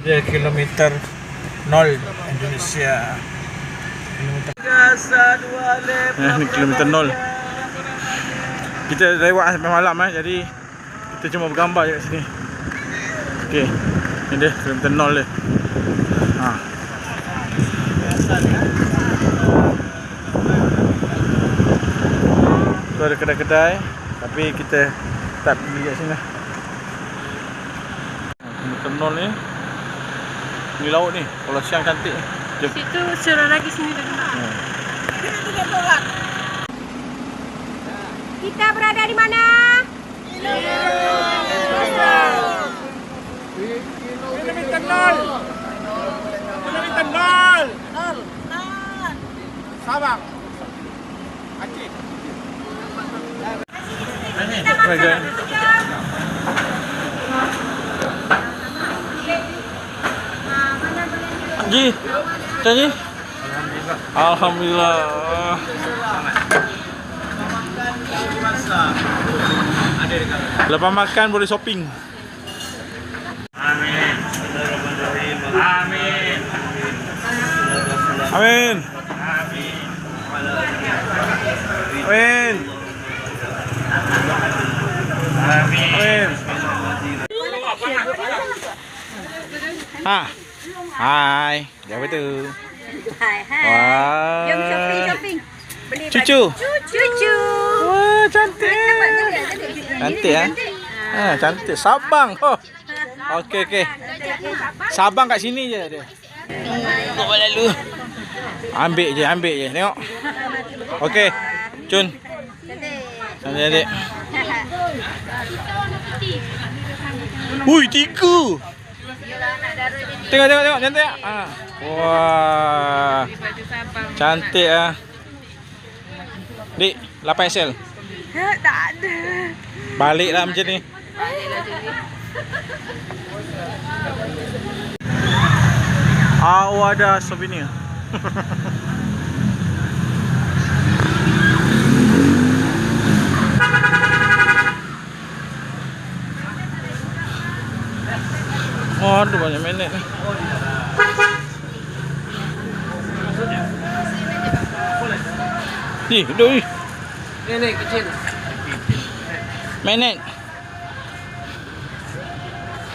Dia kilometer 0 Indonesia. Ini kilometer 0. Kita lewat sampai malam jadi kita cuma bergambar je kat sini. Okey. Ini dia kilometer 0 dia. Tu ada kedai-kedai, tapi kita tak pergi kat sini. Kilometer 0 ni. Ni laut ni. Kalau siang cantik ni. Jom. Situ cerah lagi sini dah. Kita berada di mana? Kilometer 0. Kilometer 0. Sabang. Aceh. Baik. Ji, macam ni? Alhamdulillah. Lepas makan boleh shopping. Amin. Amin. Amin. Amin. Amin. Hai, siapa tu? Hai. Wah. Jom shopping. Beli Cucu. Cucu. Wah, cantik. Cantik cantik. Sabang. Okey. Sabang kat sini je dia. Tengok lalu. Ambil je. Tengok. Okey. Cun. Cantik. Hui, 3. Tengok cantik tak? Wah. Cantik Dik, 8XL. Tak ada. Baliklah macam ni. Ada souvenir. Aduh, banyak minit ni. Ni, duduk ni. Nenek kecil. Minit.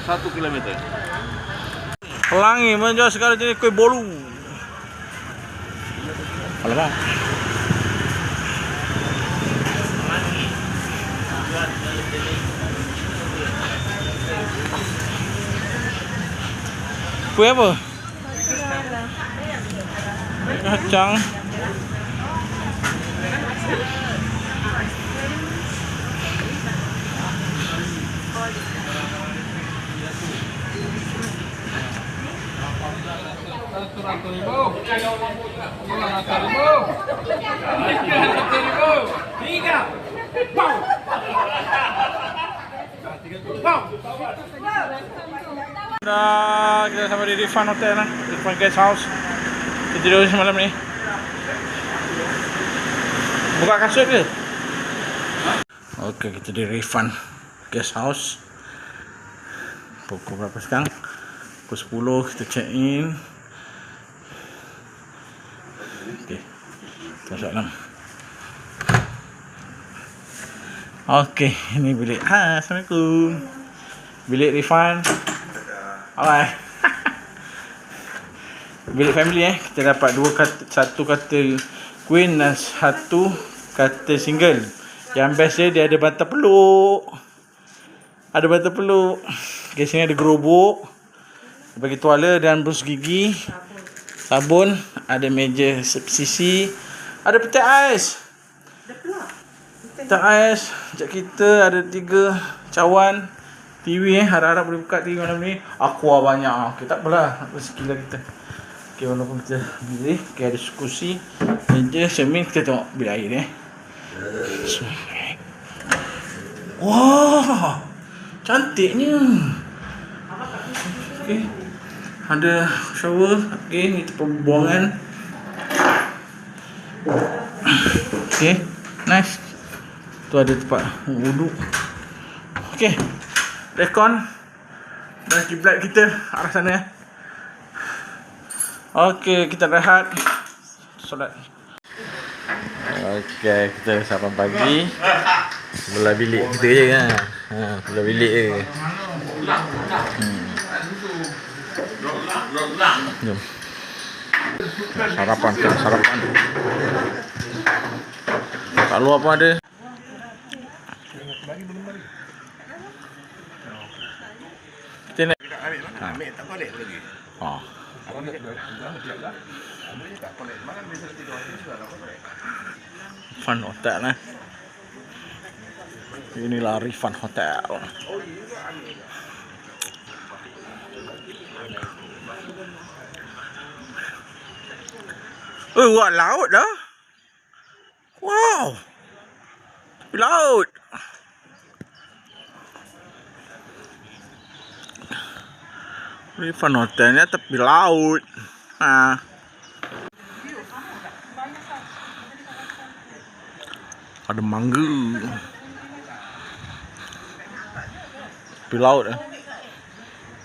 1 kilometer. Pelangi menjual segala jenis kuih bolu. Alamak. Kuih apa? Kacang. Kita sampai di Rifan Hotel Rifan Guest House. Kita tidur semalam ni. Buka kasut ke? Okey, kita di Rifan Guest House. Pukul berapa sekarang? Pukul 10 kita check in. Okey. Masuk dalam. Okey, ini bilik. Assalamualaikum. Bilik Rifan. Alright. Bilik family kita dapat satu katil queen dan satu katil single. Yang best dia ada bantal peluk. Di sini ada gerobok. Bagi tuala dan brus gigi, sabun, ada meja sisi, ada peti ais. Peti ais. Sekejap kita ada 3 cawan. TV harap-harap boleh buka TV malam ni. Aqua banyak. Okey, tak apalah. Rezeki lah kita. Okey, walaupun kita pilih. Okey, ada kursi, meja, cermin. Kita tengok bilik air ni. Wah, cantiknya. Okey. Ada shower. Okey, ni tempat pembuangan. Okey, nice. Tu ada tempat wuduk. Okey. Rekon dan kiblat kita arah sana. Okey, kita rehat. Solat. Okey, kita sarapan pagi. Belah bilik kita je kan. Belah bilik je. Jom. Sarapan. Kat luar pun ada. Kita nak Ambil tak balik lagi. Fun Hotel lah. Inilah Rifan Hotel. Wah, laut dah. Wow. Laut. Rifan Hotelnya tepi laut. Ada mangga. Tepi laut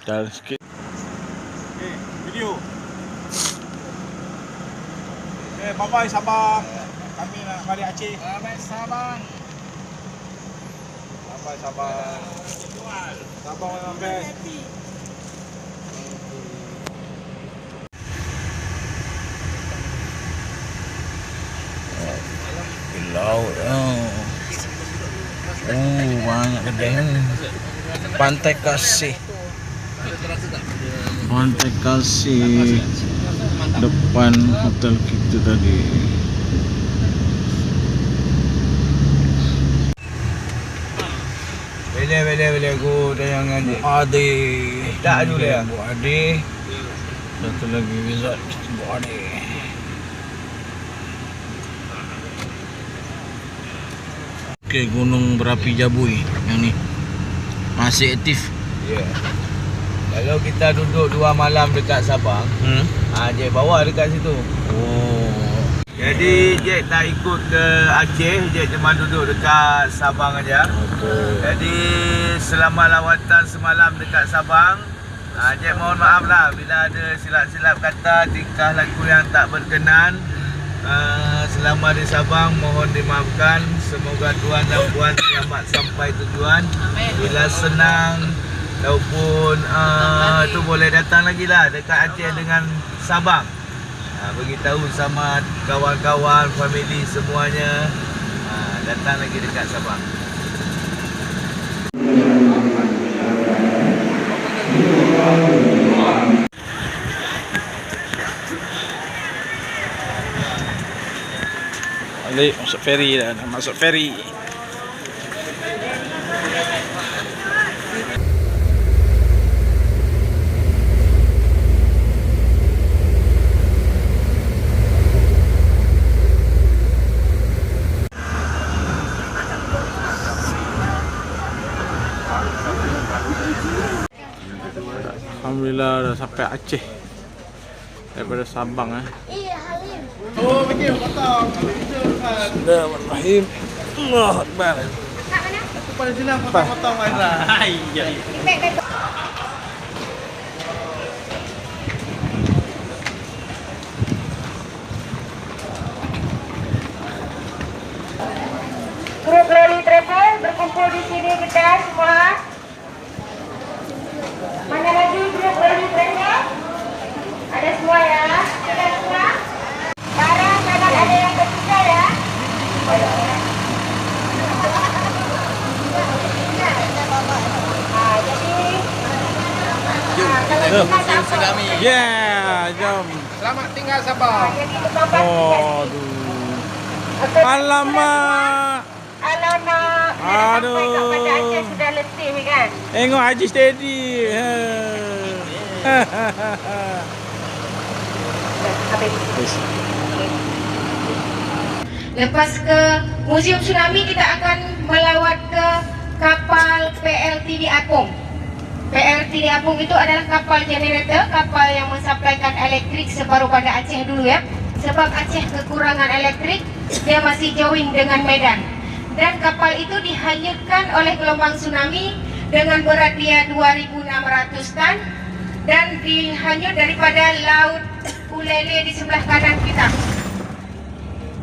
jalan sikit. Okay, video. Bye-bye Sabang. Kami nak balik Aceh. Bye-bye Sabang. Bye-bye Sabang. Sabang memang best. Laut. Banyak kedai ni. Pantai Kasih. Pantai Kasih. Depan hotel kita tadi. Boleh go tayangan je. Ade. Tak dulu ya. Bu Ade. Satu lagi resort Bu Ade. Okey, gunung berapi Jabui yang ni masih aktif. Ya. Kalau kita duduk 2 malam dekat Sabang, Jack bawa dekat situ. Oh. Jadi Jack tak ikut ke Aceh, Jack cuma duduk dekat Sabang aja. Betul. Jadi selama lawatan semalam dekat Sabang, Jack mohon maaf lah bila ada silap-silap kata, tingkah laku yang tak berkenan. Selama di Sabang mohon dimaafkan. Semoga tuan dan puan selamat sampai tujuan. Bila senang ataupun tu boleh datang lagi lah dekat Aceh dengan Sabang. Beritahu sama kawan-kawan, family semuanya, datang lagi dekat Sabang. Balik masuk ferry dah. Nak masuk ferry. Alhamdulillah dah sampai Aceh. Daripada Sabang Oh, betul potong. Bismillahirrahmanirrahim. Allahu Akbar. Aku pada sini potong Aizah. Hai. Grup Loli Travel berkumpul di sini kita semua. Mana lagi grup Loli Travel? Ada semua ya? Ada semua? Barang jangan ada yang tertinggal ya? Jadi Yeah, jom. Selamat tinggal Sabang. jadi terlambat Aduh. Alamak. Alamak, Aduh. sampai kat Banda Aceh sudah letih kan? Tengok Haji steady. Lepas ke Museum Tsunami, kita akan melawat ke kapal PLTD Apung. PLTD Apung itu adalah kapal generator, kapal yang mensuplaikan elektrik separuh Banda Aceh dulu ya. Sebab Aceh kekurangan elektrik, dia masih join dengan Medan. Dan kapal itu dihanyutkan oleh gelombang tsunami dengan berat dia 2.600 tan dan dihanyut daripada laut Ulele di sebelah kanan kita.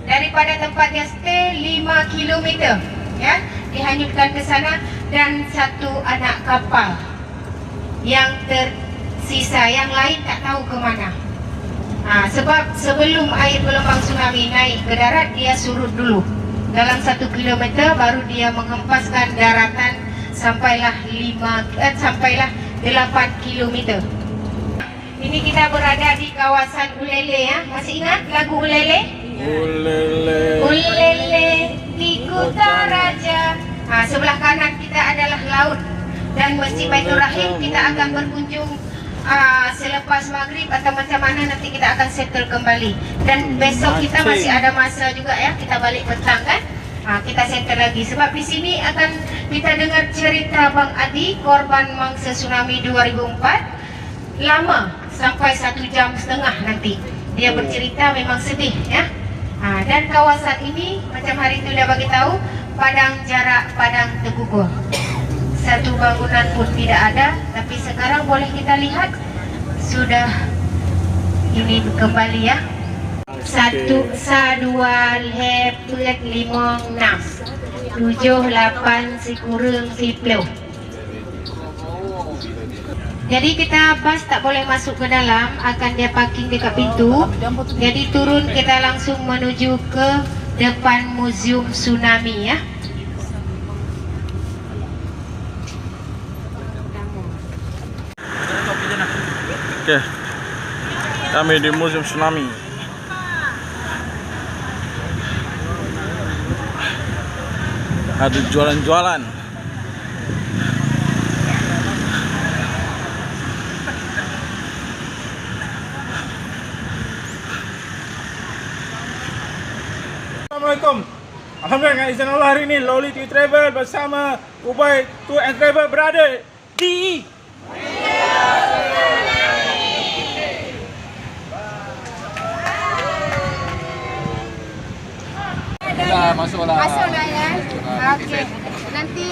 Daripada tempat dia stay 5 km, ya, dihanyutkan ke sana, dan 1 anak kapal yang tersisa, yang lain tak tahu ke mana. Sebab sebelum air gelombang tsunami naik ke darat, dia surut dulu. Dalam 1 kilometer baru dia menghempaskan daratan sampailah 8 kilometer. Ini kita berada di kawasan Ulele, ya. Masih ingat lagu Ulele? Ulele. Ulele di Kota Raja. Sebelah kanan kita adalah laut dan Masjid Baitur Rahim. Kita akan berkunjung selepas maghrib atau macam mana nanti kita akan settle kembali. Dan besok kita masih ada masa juga, ya, kita balik petang kan. Kita settle lagi sebab di sini akan kita dengar cerita Bang Adi, korban mangsa tsunami 2004. Lama, sampai 1,5 jam nanti dia bercerita, memang sedih, ya. Dan kawasan ini macam hari itu dia bagi tahu, padang jarak, padang tergugur. Satu bangunan pun tidak ada, tapi sekarang boleh kita lihat sudah ini kembali, ya. 1, 2, 5, 6, 7, 8, kurang 10. Jadi kita bas tak boleh masuk ke dalam, akan dia parking dekat pintu. Jadi turun, kita langsung menuju ke depan Museum Tsunami, ya. Okey. Kami di Museum Tsunami. Ada jualan-jualan. Assalamualaikum. Alhamdulillah, dengan izin Allah hari ini Loli TV Travel bersama Ubay Tour and Travel berada di Masuklah ya. Okey. Nanti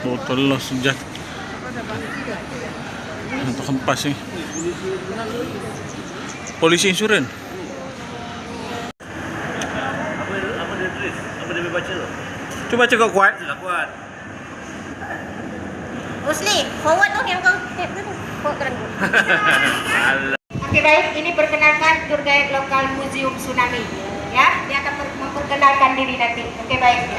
botol lah sejak. Untuk hempas ni. Polisi insurans. Apa dia tulis? Apa dia baca tu? Cuba cakap kuat. Kuat. Rusli, forward tu yang kau tap tu. Okey, baik, ini perkenalkan tour guide lokal Museum Tsunami. Ya, dia akan memperkenalkan diri nanti. Okey, baik.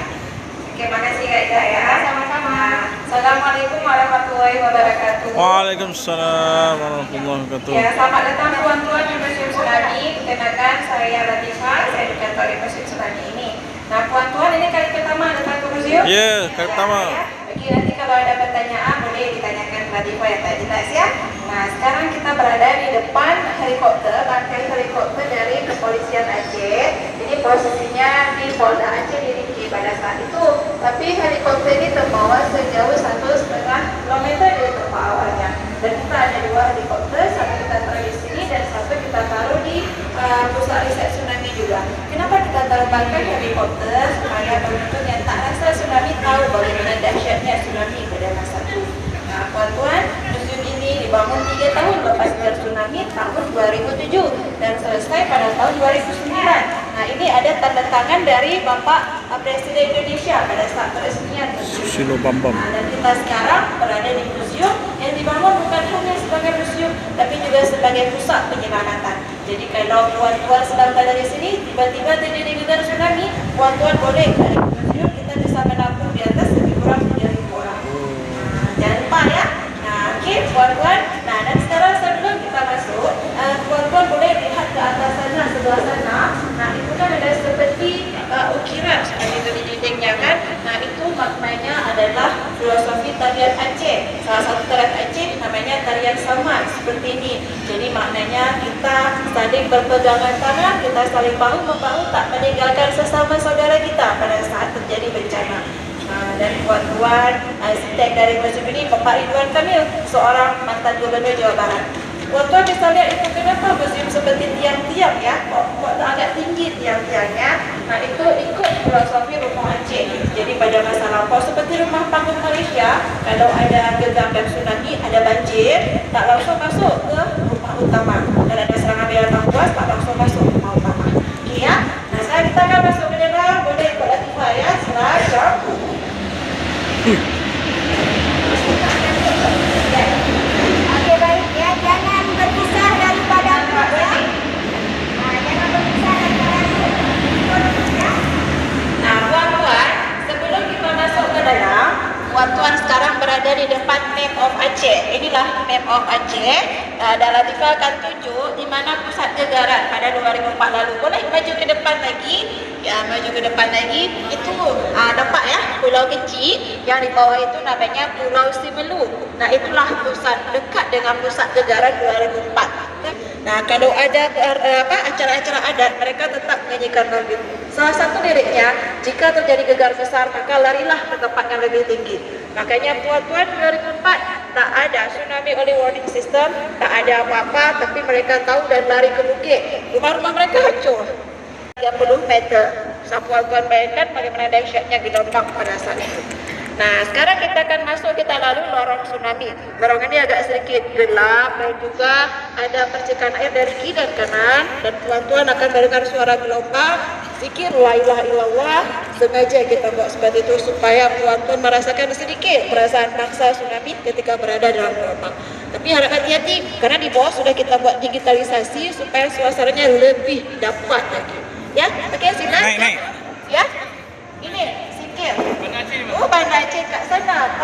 Oke, makasih Kak Ida ya. Sama-sama. Assalamualaikum warahmatullahi wabarakatuh. Waalaikumsalam warahmatullahi wabarakatuh. Ya, selamat datang tuan-tuan di Museum Tsunami. Perkenalkan, saya Latifah, saya edukator di Museum Tsunami ini. Nah, tuan-tuan, ini kali pertama datang ke museum? Ya, kali pertama. Ya. Bagi nanti kalau ada pertanyaan boleh ditanyakan Latifah yang tak jelas ya. Nah, sekarang kita berada di depan helikopter, bangkai helikopter dari Kepolisian Aceh. Ini posisinya di Polda Aceh di pada saat itu, tapi helikopter ini terbawa sejauh 1,5 kilometer dari tempat awalnya. Dan kita ada 2 helikopter, satu kita taruh di sini dan satu kita taruh di pusat riset tsunami juga. Kenapa kita terbangkan helikopter? Supaya penonton yang tak rasa tsunami tahu bagaimana dahsyatnya tsunami pada masa itu. Nah, tuan-tuan, museum ini dibangun 3 tahun lepas tsunami tahun 2007 dan selesai pada tahun 2009. Nah, ini ada tanda tangan dari Bapak Presiden Indonesia pada saat peresmian museum. Susilo Bambam. Dan kita sekarang berada di museum yang dibangun bukan hanya sebagai museum, tapi juga sebagai pusat penyelamatan. Jadi kalau tuan-tuan sedang berada di sini, tiba-tiba terjadi getaran tsunami, tuan-tuan boleh dari museum kita bisa menampung di atas lebih kurang 3,000 orang. Jangan lupa ya. Nah, okey, tuan-tuan. Nah, dan sekarang sebelum kita masuk, tuan-tuan boleh lihat ke atas sana, sebelah sana. Nah, itu kan ada seperti ukiran seperti itu di dindingnya kan. Nah, itu maknanya adalah filosofi tarian Aceh. Salah satu tarian Aceh namanya tarian samar seperti ini. Jadi maknanya kita saling berpegangan tangan, kita saling bahu-membahu, tak meninggalkan sesama saudara kita pada saat terjadi bencana. Dan tuan-tuan, arsitek dari museum ini Bapak Ridwan Kamil, seorang mantan Gubernur Jawa Barat. Tuan-tuan bisa lihat itu kenapa museum seperti tiang-tiang ya, kok agak tinggi tiang-tiangnya. Nah itu ikut filosofi rumah Aceh. Jadi pada masa lampau seperti rumah panggung Malaysia, kalau ada gegar dan tsunami, ada banjir, tak langsung masuk ke rumah utama. Dan ada serangan binatang buas, tak langsung masuk ke rumah utama. Okey ya. Nah sekarang kita akan masuk ke dalam. Boleh ikut Latifah ya. Silakan. Jom. Okey, baik ya. Jangan berpisah daripada grup ya. Jangan berpisah daripada grup. Ya. Nah, tuan-tuan, sebelum kita masuk ke dalam, tuan-tuan sekarang berada di depan map of Aceh. Inilah map of Aceh. Dan Latifah akan tunjuk di mana pusat gegaran pada 2004 lalu. Boleh maju ke depan lagi? Ya, maju ke depan lagi. Itu nampak ya, pulau kecil yang di bawah itu namanya Pulau Simelu. Nah, itulah pusat dekat dengan pusat gegaran 2004. Nah, kalau ada acara-acara adat, mereka tetap menyanyikan lagu. Salah satu liriknya, jika terjadi gegar besar, maka larilah ke tempat yang lebih tinggi. Makanya tuan-tuan 2004 tak ada tsunami early warning system, tak ada apa-apa, tapi mereka tahu dan lari ke bukit. Rumah-rumah mereka hancur 30 meter. Tuan-tuan bayangkan bagaimana dahsyatnya gelombang pada saat itu. Nah, sekarang kita akan masuk, kita lalu lorong tsunami. Lorong ini agak sedikit gelap dan juga ada percikan air dari kiri dan kanan. Dan tuan-tuan akan mendengar suara gelombang. Zikir la ilaha illallah. Sengaja kita buat seperti itu supaya tuan-tuan merasakan sedikit perasaan bangsa tsunami ketika berada dalam gelombang. Tapi harap hati-hati karena di bawah sudah kita buat digitalisasi supaya suasananya lebih dapat lagi. Ya, okey silakan. Naik. Ya, ini sikit. Oh, Bandar Aceh kat sana.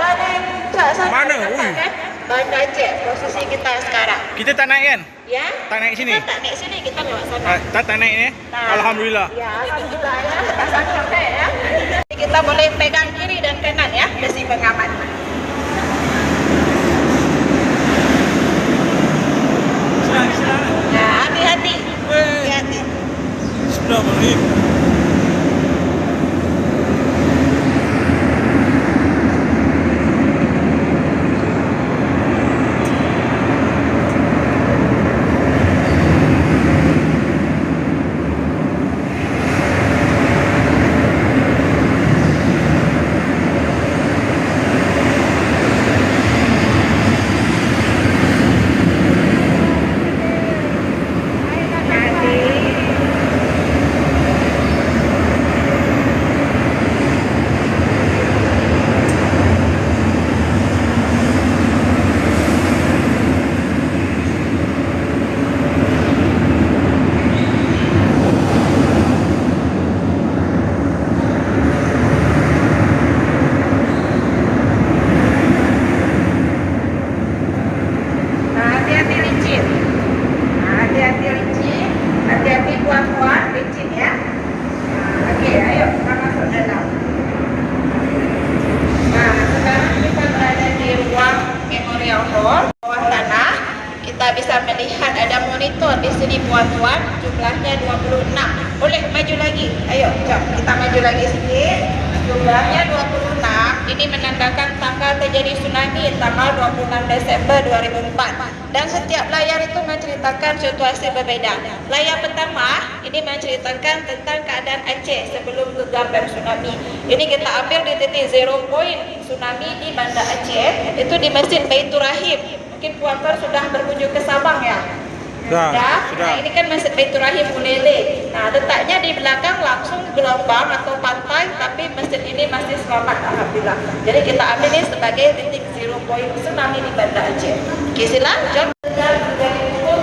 Kat sana. Mana? Nampak kan? Bandar Aceh, posisi kita sekarang. Kita tak naik kan? Ya. Tak naik sini? Kita tak naik sini, kita lewat sana. Tak naik ni? Tak. Alhamdulillah. Ya, alhamdulillah ya. Tak sampai ya. Jadi kita boleh pegang kiri dan kanan ya, besi pengaman. Silakan. Ya, hati-hati. Hati-hati. Bismillahirrahmanirrahim. Hati-hati licin. Hati-hati licin. Hati-hati puan-puan licin ya. Okey, ayo kita masuk dalam. Nah, sekarang kita berada di ruang Memorial Hall, bawah tanah. Kita bisa melihat ada monitor di sini puan-puan, jumlahnya 26. Boleh maju lagi. Ayo, jom kita maju lagi sikit. Jumlahnya 26. Ini menandakan tanggal terjadi tsunami tanggal 26 Desember 2004. Dan setiap layar itu menceritakan situasi berbeda. Layar pertama ini menceritakan tentang keadaan Aceh sebelum gegar dan tsunami. Ini kita ambil di titik 0 point tsunami di Bandar Aceh, itu di Masjid Baitur Rahim. Mungkin puan-puan sudah berkunjung ke Sabang ya? Sudah. Nah, ini kan Masjid Baitur Rahim Mulele. Nah, letaknya di belakang langsung gelombang atau pantai, tapi masjid ini masih selamat alhamdulillah. Jadi kita ambil ini sebagai titik 0 point tsunami di Bandar Aceh. Okey, silakan. Jom. Dari pukul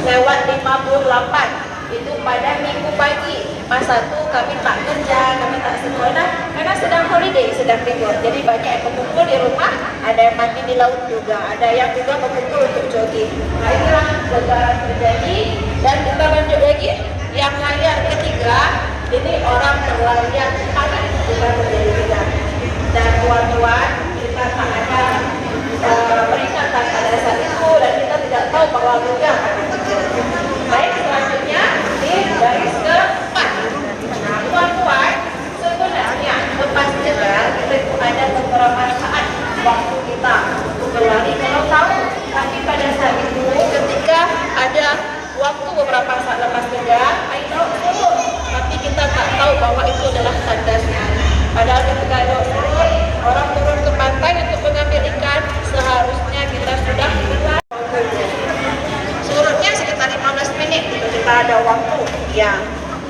7:58. Itu pada minggu pagi. Masa tu kami tak kerja, kami tak sekolah karena sedang holiday, sedang libur. Jadi banyak yang berkumpul di rumah, ada yang mandi di laut juga, ada yang juga berkumpul untuk jogging. Nah, itulah gegaran terjadi. Dan kita lanjut lagi yang layar ketiga, ini orang berlayar panas juga terjadi gegar. Dan tuan-tuan, kita tak ada peringatan pada saat itu dan kita tidak tahu bahwa gegar akan terjadi. Baik, selanjutnya di garis keempat. Nah, tuan-tuan, sebenarnya lepas gegar kita itu ada beberapa saat waktu kita untuk berlari kalau tahu. Tapi pada saat itu ketika Ya,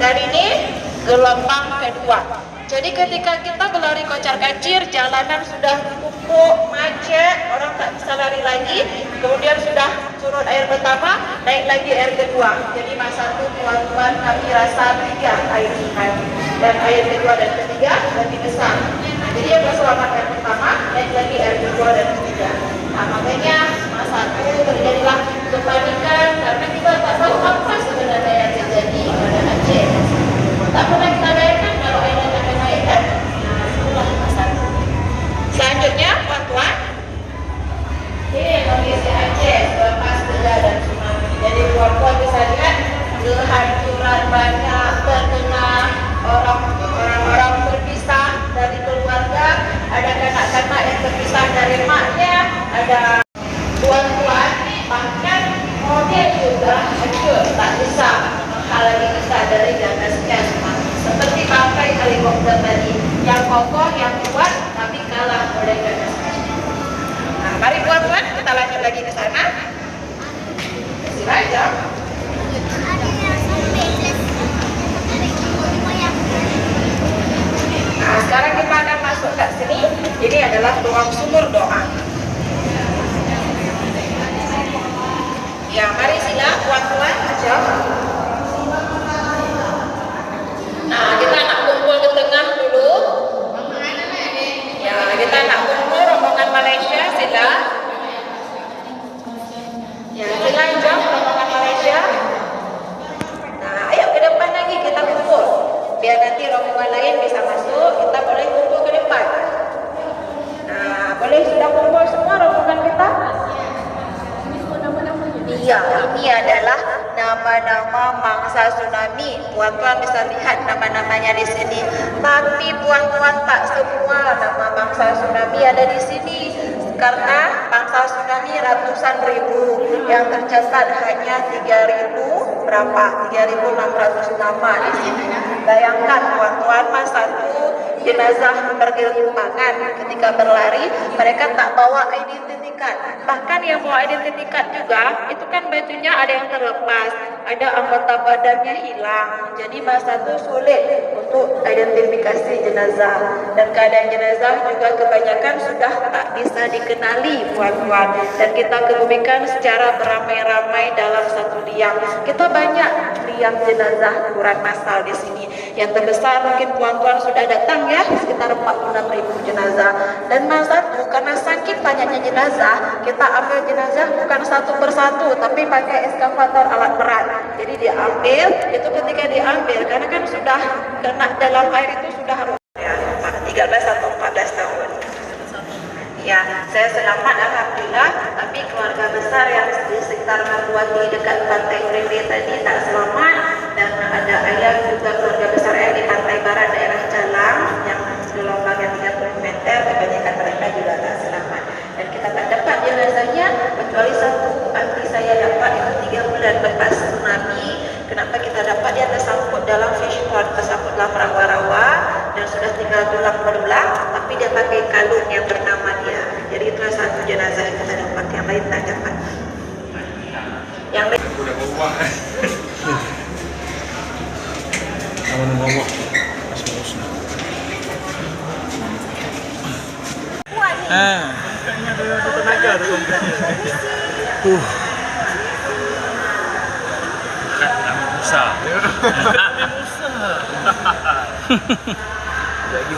dan ini gelombang kedua. Jadi ketika kita berlari kocar kacir, jalanan sudah tumpuk, macet, orang tak bisa lari lagi. Kemudian sudah surut air pertama, naik lagi air kedua. Jadi masa itu tuan-tuan kami rasa 3 air sungai. Dan air kedua dan ketiga lebih besar. Jadi yang keselamatan pertama, naik lagi air kedua dan ketiga. Nah, makanya masa itu terjadilah kepanikan karena kita tak tahu apa sebenarnya yang terjadi pada Aceh. Tak pernah kita bayangkan kalau airnya akan naik kan? Nah, itulah masa itu. Selanjutnya, tuan-tuan, ini kondisi Aceh selepas bencana dan tsunami. Jadi tuan-tuan bisa lihat kehancuran banyak, terkena orang-orang terpisah dari keluarga, ada kanak-kanak yang terpisah dari maknya, ada tuan-tuan, bahkan mobil juga hancur, tak bisa menghalangi kita dari ganasnya seperti bangkai helikopter tadi yang kokoh, yang kuat, tapi kalah oleh ganasnya. Nah, mari tuan-tuan kita lanjut lagi ke sana. Silakan. Nah, sekarang kita akan masuk ke sini. Ini adalah ruang sumur doa. Ya, mari sila tuan-tuan aja. Nah, kita nak kumpul ke tengah dulu. Ya, kita nak kumpul rombongan Malaysia, sila. Ya, sila jom rombongan Malaysia. Nah, ayo ke depan lagi kita kumpul. Biar nanti rombongan lain bisa masuk, kita boleh kumpul ke depan. Nah, boleh sudah kumpul semua rombongan kita? Iya, ini adalah nama-nama mangsa tsunami. Tuan-tuan bisa lihat nama-namanya di sini. Tapi tuan-tuan tak semua nama mangsa tsunami ada di sini. Karena mangsa tsunami ratusan ribu, yang tercatat hanya 3.000 berapa? 3.600 nama di sini. Bayangkan tuan-tuan, masa itu jenazah bergelimpangan ketika berlari, mereka tak bawa identiti card. Bahkan yang bawa identiti card juga, itu kan bajunya ada yang terlepas, ada anggota badannya hilang. Jadi masa itu sulit untuk identifikasi jenazah. Dan keadaan jenazah juga kebanyakan sudah tak bisa dikenali tuan-tuan. Dan kita kebumikan secara beramai-ramai dalam satu liang. Kita banyak liang jenazah kuburan massal di sini. Yang terbesar mungkin tuan-tuan sudah datang ya, sekitar 46.000 jenazah. Dan masa itu karena saking banyaknya jenazah, kita ambil jenazah bukan satu persatu, tapi pakai eskavator alat berat. Jadi diambil, itu ketika diambil, karena kan sudah kena dalam air itu sudah ya, 13 atau 14 tahun. Ya, saya selamat alhamdulillah, tapi keluarga besar yang di sekitar Marwati dekat pantai Urebe tadi tak selamat, dan ada ayah juga keluarga besar yang di pantai barat daerah Calang yang gelombangnya 30 meter, kebanyakan mereka juga tak selamat. Dan kita tak dapat jenazahnya kecuali satu anti saya dapat itu 3 bulan lepas tsunami. Kenapa kita dapat? Dia tersangkut dalam fishpond, tersangkut dalam rawa-rawa dan sudah tinggal tulang belulang, tapi dia pakai kalung yang bernama dia. Jadi itulah satu jenazah yang kita dapat, yang lain tak dapat. Yang lain Udah bawa. Kamu nak bawa. Tenaga tu Musa. Lagi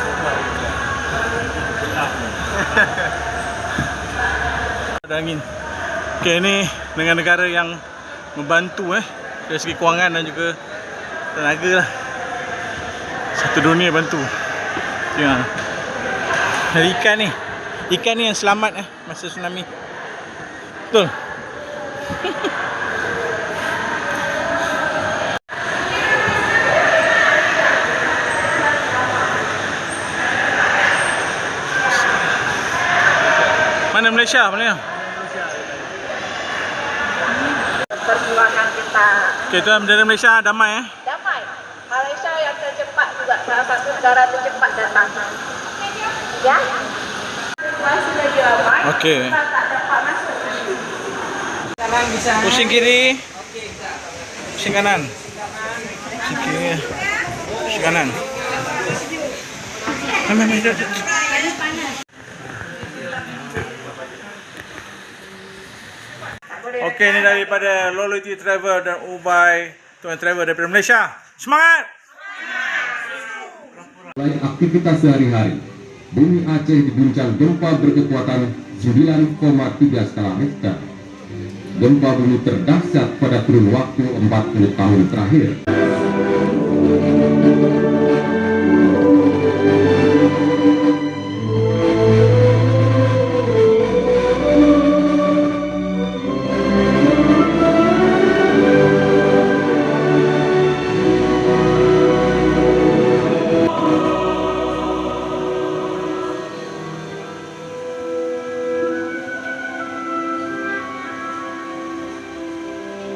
Ada angin. Okey, ni dengan negara yang membantu dari segi kewangan dan juga tenaga lah. Satu dunia bantu. Ya. Dari ikan ni. Ikan ni yang selamat masa tsunami. Betul. Mana Malaysia? Mana? perjuangan kita. Okey, tuan, bendera Malaysia damai Damai. Malaysia yang tercepat juga, salah satu negara tercepat datang. Ya. Masih lagi ramai. Okey. Kita tak dapat masuk. Sekarang bisa. Pusing kiri. Pusing kanan. Sikit. Sisi kanan. Mami, jom. Okey, ni daripada Lolly Travel dan Ubay Tour and Travel daripada Malaysia. Semangat! Selain aktivitas sehari-hari, bumi Aceh diguncang gempa berkekuatan 9,3 skala Richter. Gempa bumi terdahsyat pada kurun waktu 40 tahun terakhir.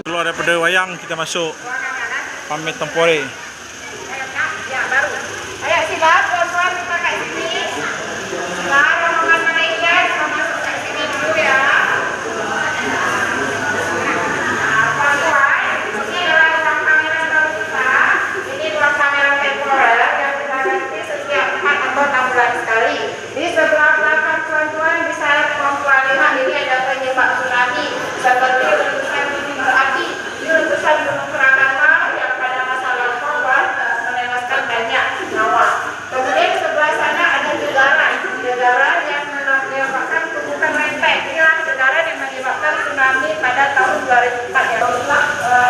Keluar daripada wayang, kita masuk Pamer Tempore. Ya, baru. Ayo silap, tuan-tuan kita kat sini. Silap, rombongan Malaysia kita masuk kat sini dulu ya. Tuan-tuan, ini adalah ruang kamera baru kita. Ini ruang kamera temporer yang kita ganti setiap 4 atau 6 bulan sekali. Di sebelah belakang tuan-tuan bisa tuan-tuan lihat ini ada penyebab tsunami seperti letusan gunung berapi, letusan gunung Krakatau yang pada masa lampau menewaskan banyak nyawa. Kemudian sebelah sana ada gegara yang menyebabkan tumbukan lempeng. Inilah gegara yang menyebabkan tsunami pada tahun 2004 yang itulah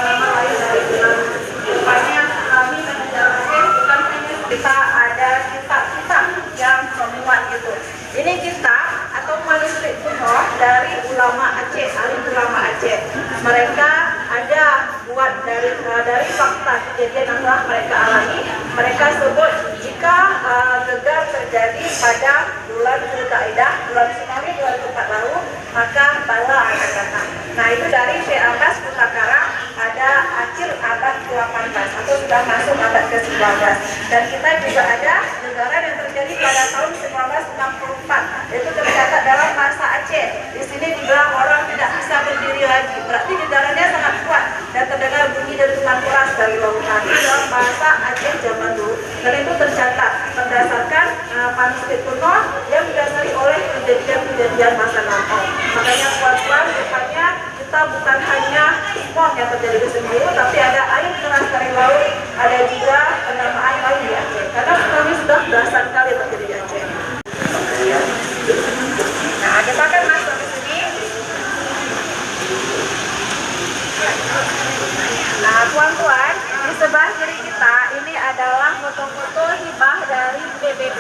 nama lain dari tsunami. Rupanya tsunami dan sejarahnya bukan hanya kita ada kitab-kitab yang memuat itu. Ini kitab atau manuskrip kuno dari ulama Aceh, alim ulama Aceh. Mereka ada buat dari fakta kejadian yang telah mereka alami. Mereka sebut jika gegar terjadi pada bulan Zulkaidah, bulan tsunami 2004 lalu, maka bala akan datang. Nah, itu dari Syekh Abbas Putakara pada akhir abad ke-18 atau sudah masuk abad ke-19. Dan kita juga ada negara yang terjadi pada tahun 1964, yaitu tercatat dalam bahasa Aceh. Di sini dibilang orang tidak bisa berdiri lagi, berarti gegaranya sangat kuat dan terdengar bunyi dentuman keras dari lautan. Itu dalam bahasa Aceh zaman dulu, dan itu tercatat berdasarkan manuskrip kuno yang didasari oleh kejadian-kejadian masa lampau. Makanya tuan-tuan, rupanya kita bukan hanya smog yang terjadi di sini, tapi ada air keras dari laut, ada juga penamaan lain di Aceh. Karena tsunami sudah belasan kali terjadi di Aceh. Nah, kita akan masuk ke sini. Nah, tuan-tuan, di sebelah kiri kita ini adalah foto-foto hibah dari PBB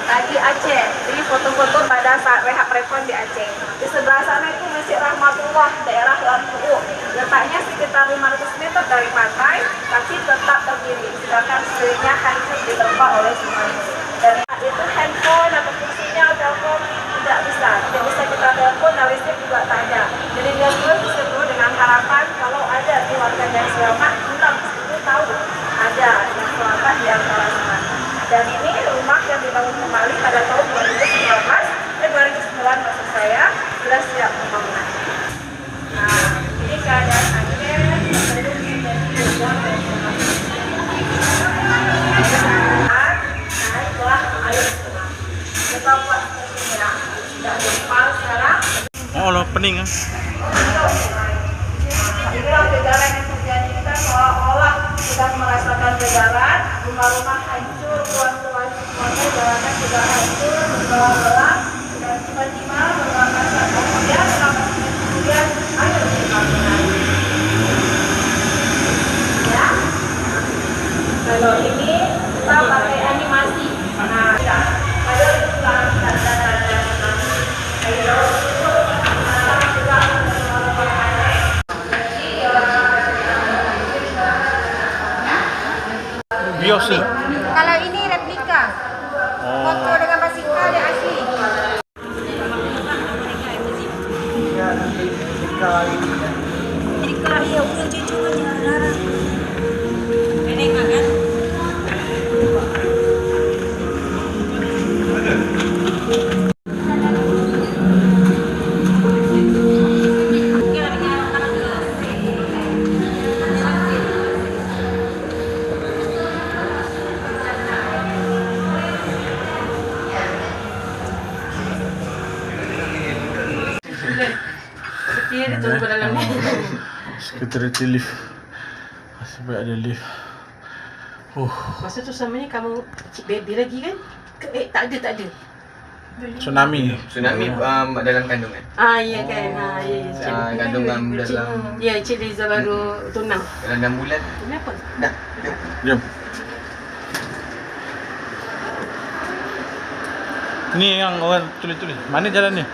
tadi Aceh. Ini foto-foto pada saat rehab rekon di Aceh. Di sebelah sana itu Masjid Rahmatullah, daerah Lampu. Letaknya sekitar 500 meter dari pantai, tapi tetap berdiri. Sedangkan sekelilingnya hancur diterpa oleh tsunami. Dan itu handphone atau sinyal telepon tidak bisa kita telepon, dan listrik juga tak ada. Jadi dia seru dengan harapan kalau ada keluarga yang selamat, pulang itu tahu ada yang selamat di antara sana. Dan ini rumah yang dibangun kembali pada tahun 2009 maksud saya, sudah siap pembangunan. Nah, ini keadaan Aceh sebelum menjadi uang dan tsunami. Nah, itulah air tsunami. Kita buat sepertinya sudah gempal sekarang. Oh, lo pening kan? Inilah getaran yang terjadi. Kita seolah-olah sudah merasakan getaran, rumah-rumah hancur, tuan-tuan semuanya jalanan sudah hancur, berbelah-belah, dan tiba-tiba beberapa saat kemudian air dibangun. Ya, kalau ini kita pakai animasi. Nah, ada tanda-tanda ayo. Bios ni. Kalau ini replika, foto dengan basikal yang asli. Replika ya, udah cucu aja. Ini kan? Security lift. Nasib baik ada lift. Masa tu sama ni kamu baby lagi kan? Tak ada. Tsunami. Tsunami dalam kandungan. Ya kan. Ya. Kandungan dalam Ya, Cik Liza baru tunang. dalam 6 bulan. Kenapa? Dah. Jom. Ni yang orang tulis-tulis. Mana jalan ni?